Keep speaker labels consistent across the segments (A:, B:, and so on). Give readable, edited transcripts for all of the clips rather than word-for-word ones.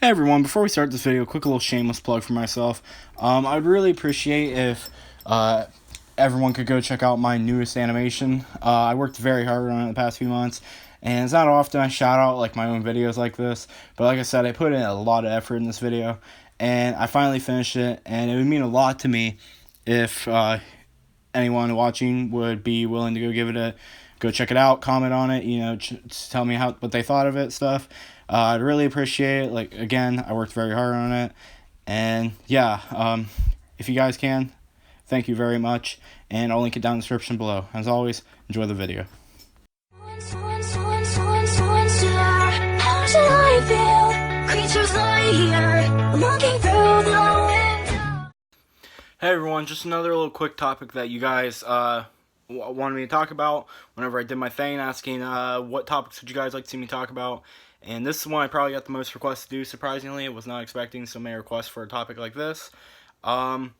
A: Hey everyone, before we start this video, quick little shameless plug for myself. I'd really appreciate if everyone could go check out my newest animation. I worked very hard on it the past few months, and it's not often I shout out like my own videos like this, but like I said, I put in a lot of effort in this video, and I finally finished it, and it would mean a lot to me if anyone watching would be willing to go check it out, comment on it, tell me what they thought of it, stuff. I'd really appreciate it. Like, again, I worked very hard on it, and yeah, if you guys can, thank you very much, and I'll link it down in the description below. As always, enjoy the video. Hey everyone, just another little quick topic that you guys wanted me to talk about whenever I did my thing, asking what topics would you guys like to see me talk about. And this is one I probably got the most requests to do, surprisingly. I was not expecting so many requests for a topic like this. The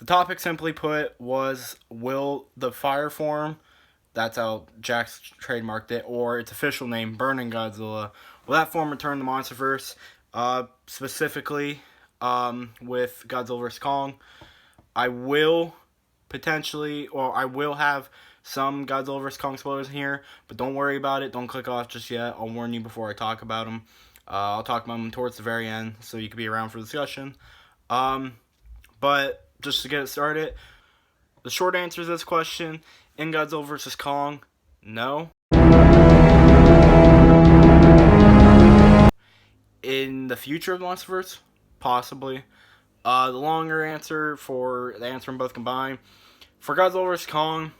A: topic, simply put, was, will the fire form, that's how Jax trademarked it, or its official name, Burning Godzilla, will that form return to Monsterverse, specifically with Godzilla vs. Kong? I will potentially, or I will have some Godzilla vs. Kong spoilers in here, but don't worry about it. Don't click off just yet. I'll warn you before I talk about them. I'll talk about them towards the very end, so you can be around for the discussion. But just to get it started, the short answer to this question, in Godzilla vs. Kong, no. In the future of the Monsterverse, possibly. The longer answer, for the answer in both combined, for Godzilla vs. Kong,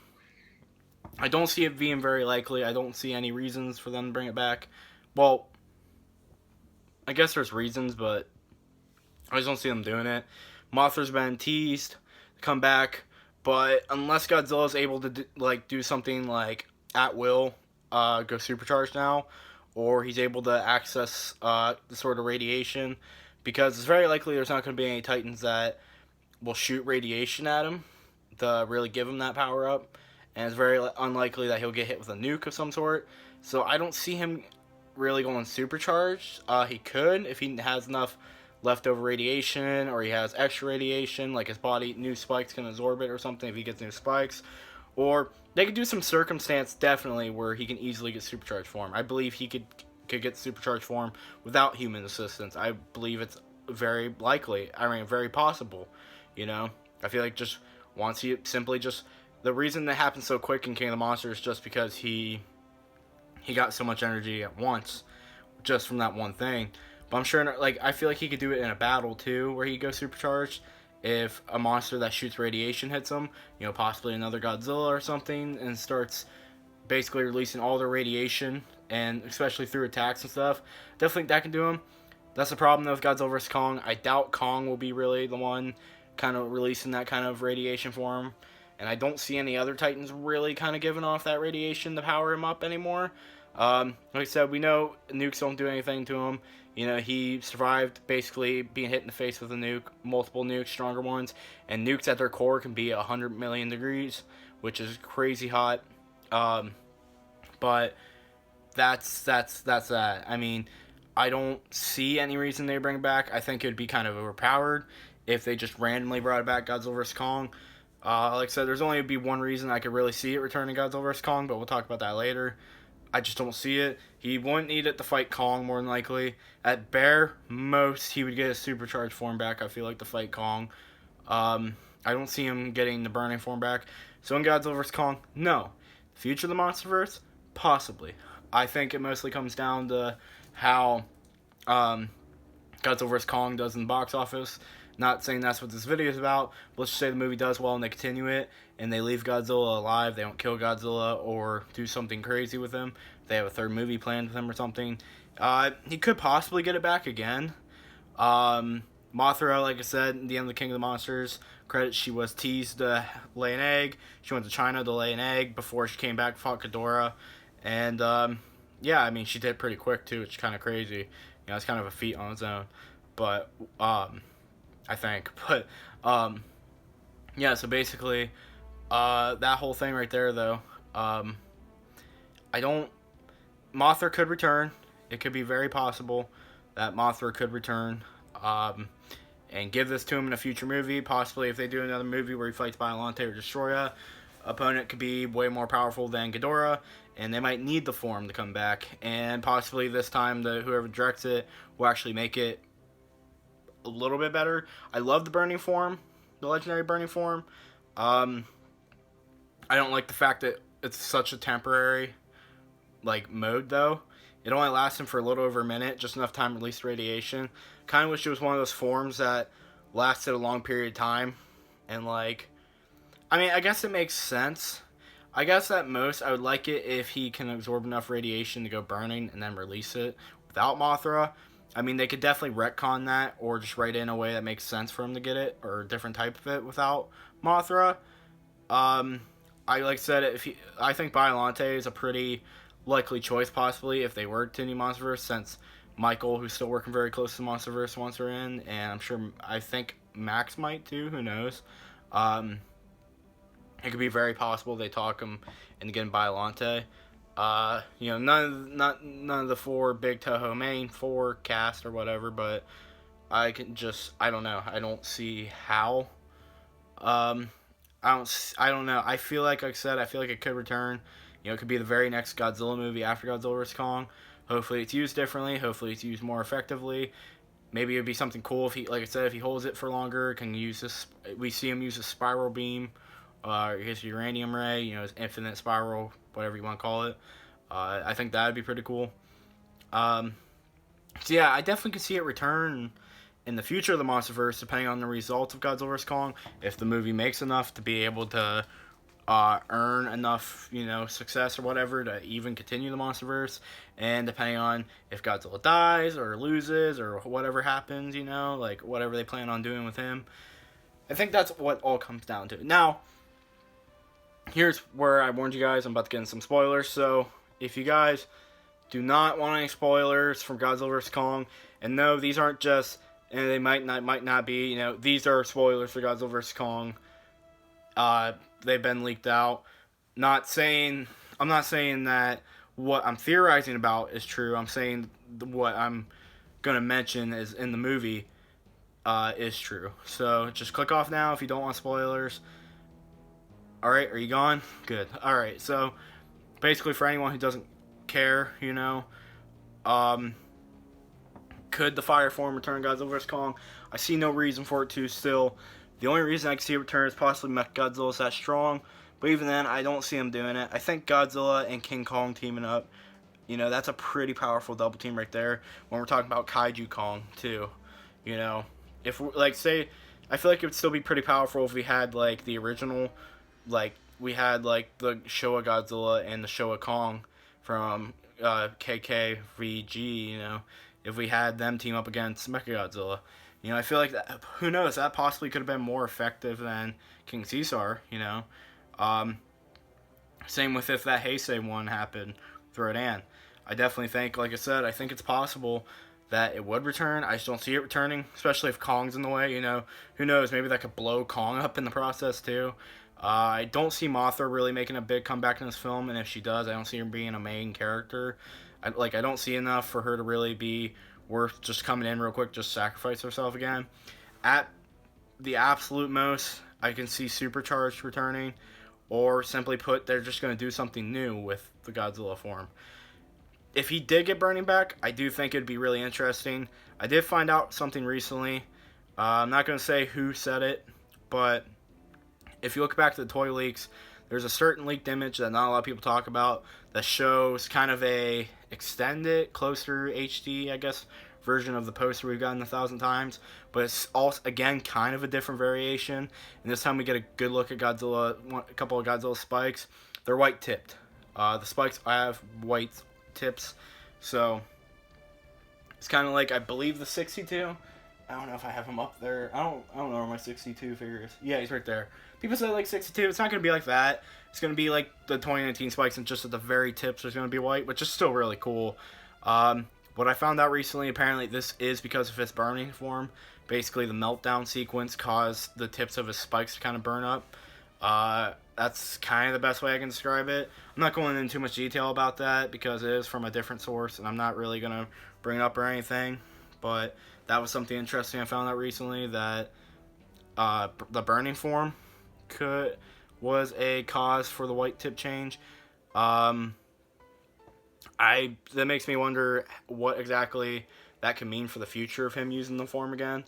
A: I don't see it being very likely. I don't see any reasons for them to bring it back. Well, I guess there's reasons, but I just don't see them doing it. Mothra's been teased to come back, but unless Godzilla is able to do something like at will, go supercharged now, or he's able to access the sort of radiation, because it's very likely there's not going to be any Titans that will shoot radiation at him to really give him that power up. And it's very unlikely that he'll get hit with a nuke of some sort. So I don't see him really going supercharged. He could if he has enough leftover radiation, or he has extra radiation, like his body, new spikes can absorb it or something if he gets new spikes. Or they could do some circumstance, definitely, where he can easily get supercharged form. I believe he could get supercharged form without human assistance. I believe it's very likely. I mean, very possible. I feel like just once he simply just... The reason that happened so quick in King of the Monsters is just because he got so much energy at once, just from that one thing. But I'm sure, like, I feel like he could do it in a battle too, where he goes supercharged. If a monster that shoots radiation hits him, possibly another Godzilla or something, and starts basically releasing all their radiation, and especially through attacks and stuff, definitely think that can do him. That's the problem though with Godzilla vs. Kong. I doubt Kong will be really the one kind of releasing that kind of radiation for him. And I don't see any other Titans really kind of giving off that radiation to power him up anymore. Like I said, we know nukes don't do anything to him. He survived basically being hit in the face with a nuke, multiple nukes, stronger ones. And nukes at their core can be 100 million degrees, which is crazy hot. But that's that. I mean, I don't see any reason they bring it back. I think it would be kind of overpowered if they just randomly brought it back, Godzilla vs. Kong. Like I said, there's only be one reason I could really see it returning Godzilla vs. Kong, but we'll talk about that later. I just don't see it. He wouldn't need it to fight Kong, more than likely. At bare most, he would get his supercharged form back, I feel like, to fight Kong. I don't see him getting the burning form back. So in Godzilla vs. Kong, no. Future of the Monsterverse? Possibly. I think it mostly comes down to how Godzilla vs. Kong does in the box office. Not saying that's what this video is about, but let's just say the movie does well and they continue it, and they leave Godzilla alive, they don't kill Godzilla or do something crazy with him, they have a third movie planned with him or something, he could possibly get it back again. Mothra, like I said, in the end of the King of the Monsters, credits, she was teased to lay an egg. She went to China to lay an egg before she came back, fought Ghidorah, and yeah, I mean, she did it pretty quick too, which is kind of crazy. It's kind of a feat on its own, but I think. But yeah, so basically that whole thing right there though, Mothra could return. It could be very possible. that Mothra could return. And give this to him in a future movie. Possibly if they do another movie where he fights Biollante or Destroya, opponent could be way more powerful than Ghidorah, and they might need the form to come back. And possibly this time, whoever directs it will actually make it a little bit better. I love the burning form, the legendary burning form. I don't like the fact that it's such a temporary mode though. It only lasts him for a little over a minute, just enough time to release radiation. Kind of wish it was one of those forms that lasted a long period of time. And I guess it makes sense. I guess at most, I would like it if he can absorb enough radiation to go burning and then release it without Mothra. I mean, they could definitely retcon that or just write it in a way that makes sense for him to get it, or a different type of it without Mothra. Like I said, I think Biollante is a pretty likely choice, possibly, if they were to continue Monsterverse, since Michael, who's still working very close to Monsterverse, wants her in, and I think Max might too, who knows. It could be very possible they talk him into getting Biollante. None of the four big Toho main four cast or whatever, but I don't know. I don't see how. I don't know. I feel like I said, I feel like it could return. It could be the very next Godzilla movie after Godzilla vs. Kong. Hopefully it's used differently. Hopefully it's used more effectively. Maybe it'd be something cool if he, like I said, if he holds it for longer, can use this. We see him use a spiral beam, his uranium ray, his infinite spiral, whatever you want to call it. I think that'd be pretty cool. So yeah, I definitely could see it return in the future of the Monsterverse, depending on the results of Godzilla vs. Kong. If the movie makes enough to be able to earn enough, success or whatever to even continue the Monsterverse, and depending on if Godzilla dies or loses or whatever happens, whatever they plan on doing with him. I think that's what all comes down to. Now, here's where I warned you guys, I'm about to get in some spoilers, so if you guys do not want any spoilers from Godzilla vs. Kong, and no, these aren't just, and they might not be, these are spoilers for Godzilla vs. Kong. They've been leaked out. I'm not saying that what I'm theorizing about is true. I'm saying what I'm going to mention is in the movie is true. So just click off now if you don't want spoilers. Alright, are you gone? Good. Alright, so basically for anyone who doesn't care, could the fire form return Godzilla vs. Kong? I see no reason for it to still. The only reason I can see it return is possibly Mechagodzilla is that strong. But even then, I don't see him doing it. I think Godzilla and King Kong teaming up, that's a pretty powerful double team right there. When we're talking about Kaiju Kong, too. If, I feel like it would still be pretty powerful if we had, the original, we had, the Showa Godzilla and the Showa Kong from KKVG, if we had them team up against Mechagodzilla. I feel like that, who knows, that possibly could have been more effective than King Caesar, Same with if that Heisei one happened with Rodan. I definitely think, like I said, I think it's possible that it would return. I just don't see it returning, especially if Kong's in the way, Who knows, maybe that could blow Kong up in the process, too. I don't see Mothra really making a big comeback in this film, and if she does, I don't see her being a main character. I don't see enough for her to really be worth just coming in real quick, just sacrifice herself again. At the absolute most, I can see Supercharged returning, or simply put, they're just going to do something new with the Godzilla form. If he did get Burning back, I do think it'd be really interesting. I did find out something recently. I'm not going to say who said it, but if you look back to the toy leaks, there's a certain leaked image that not a lot of people talk about that shows kind of a extended, closer HD, I guess, version of the poster we've gotten 1,000 times. But it's also, again, kind of a different variation. And this time we get a good look at Godzilla, a couple of Godzilla spikes. They're white tipped. The spikes have white tips. So it's kind of like, I believe, the 62. I don't know if I have him up there. I don't know where my 62 figure is. Yeah, he's right there. People say 62. It's not going to be like that. It's going to be like the 2019 spikes, and just at the very tips there's going to be white, which is still really cool. What I found out recently, apparently this is because of his burning form. Basically, the meltdown sequence caused the tips of his spikes to kind of burn up. That's kind of the best way I can describe it. I'm not going into too much detail about that because it is from a different source, and I'm not really going to bring it up or anything. but that was something interesting I found out recently, that the burning form was a cause for the white tip change. Um, that makes me wonder what exactly that could mean for the future of him using the form again.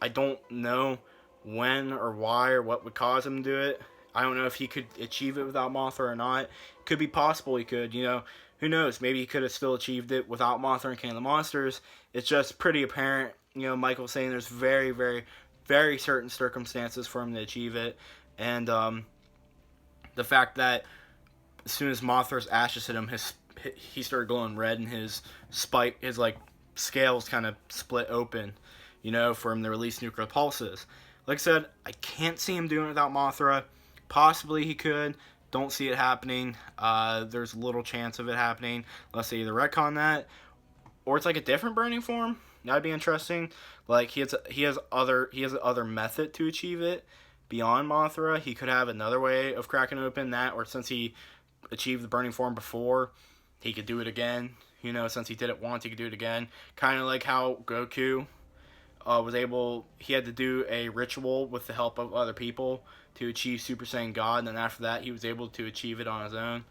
A: I don't know when or why or what would cause him to do it. I don't know if he could achieve it without Mothra or not. Could be possible he could, who knows? Maybe he could have still achieved it without Mothra and King of the Monsters. It's just pretty apparent, Michael saying there's very, very, very certain circumstances for him to achieve it. And the fact that as soon as Mothra's ashes hit him, he started glowing red, and his scales kind of split open, for him to release nuclear pulses. Like I said, I can't see him doing it without Mothra. Possibly he could. Don't see it happening. There's little chance of it happening unless they either retcon that, or it's like a different burning form. That'd be interesting. Like he has other method to achieve it beyond Mothra. He could have another way of cracking open that, or since he achieved the burning form before, he could do it again. Since he did it once, he could do it again. Kind of like how Goku he had to do a ritual with the help of other people to achieve Super Saiyan God, and then after that, he was able to achieve it on his own.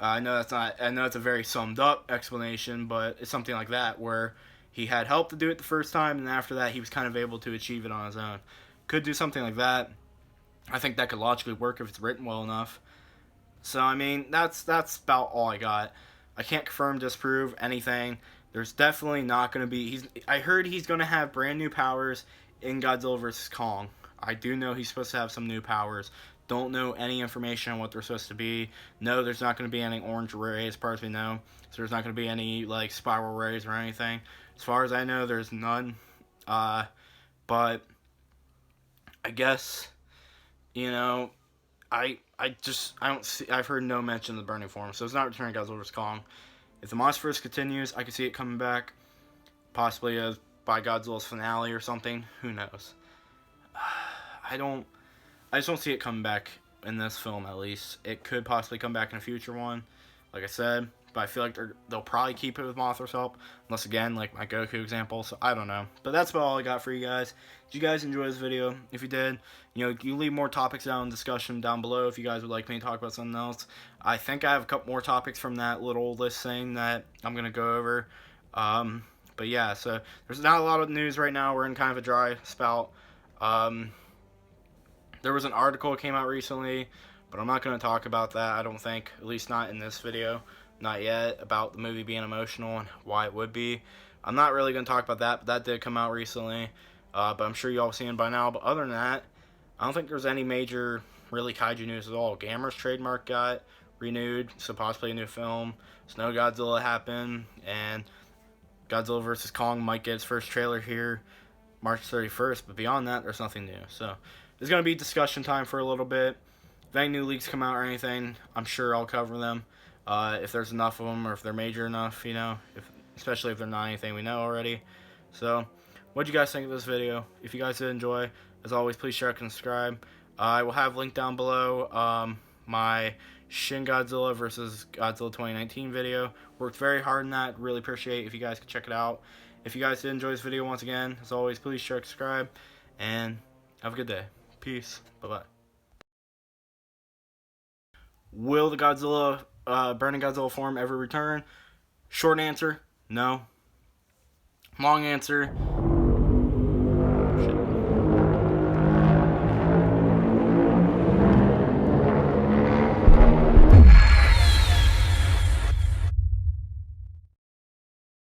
A: I know it's a very summed up explanation, but it's something like that, where he had help to do it the first time, and after that, he was kind of able to achieve it on his own. Could do something like that. I think that could logically work if it's written well enough. So, I mean, that's about all I got. I can't confirm, disprove anything. There's definitely not going to be... I heard he's going to have brand new powers in Godzilla vs. Kong. I do know he's supposed to have some new powers. Don't know any information on what they're supposed to be. No, there's not going to be any orange rays, as far as we know. So there's not going to be any, spiral rays or anything. As far as I know, there's none. But I guess, I've heard no mention of the burning form, so it's not returning Godzilla vs. Kong. If the Monsterverse continues, I could see it coming back, possibly by Godzilla's finale or something. Who knows? I just don't see it coming back in this film, at least. It could possibly come back in a future one, like I said, but I feel like they'll probably keep it with Mothra's help, unless, again, like my Goku example, so I don't know. But that's about all I got for you guys. Did you guys enjoy this video? If you did, you leave more topics down in discussion down below if you guys would like me to talk about something else. I think I have a couple more topics from that little list thing that I'm going to go over. But yeah, so there's not a lot of news right now. We're in kind of a dry spout. There was an article that came out recently, but I'm not going to talk about that, I don't think. At least not in this video. Not yet, about the movie being emotional and why it would be. I'm not really going to talk about that, but that did come out recently. But I'm sure you all have seen it by now. But other than that, I don't think there's any major, really, kaiju news at all. Gamera's trademark got renewed, so possibly a new film. Snow Godzilla happened, and Godzilla vs. Kong might get its first trailer here March 31st. But beyond that, there's nothing new. So there's going to be discussion time for a little bit. If any new leaks come out or anything, I'm sure I'll cover them. If there's enough of them, or if they're major enough, especially if they're not anything we know already. So, what do you guys think of this video? If you guys did enjoy, as always, please share and subscribe. I will have linked down below my Shin Godzilla versus Godzilla 2019 video. Worked very hard on that. Really appreciate if you guys could check it out. If you guys did enjoy this video, once again, as always, please share and subscribe. And have a good day. Peace. Bye-bye. Will the Burning Godzilla form ever return? Short answer, no. Long answer,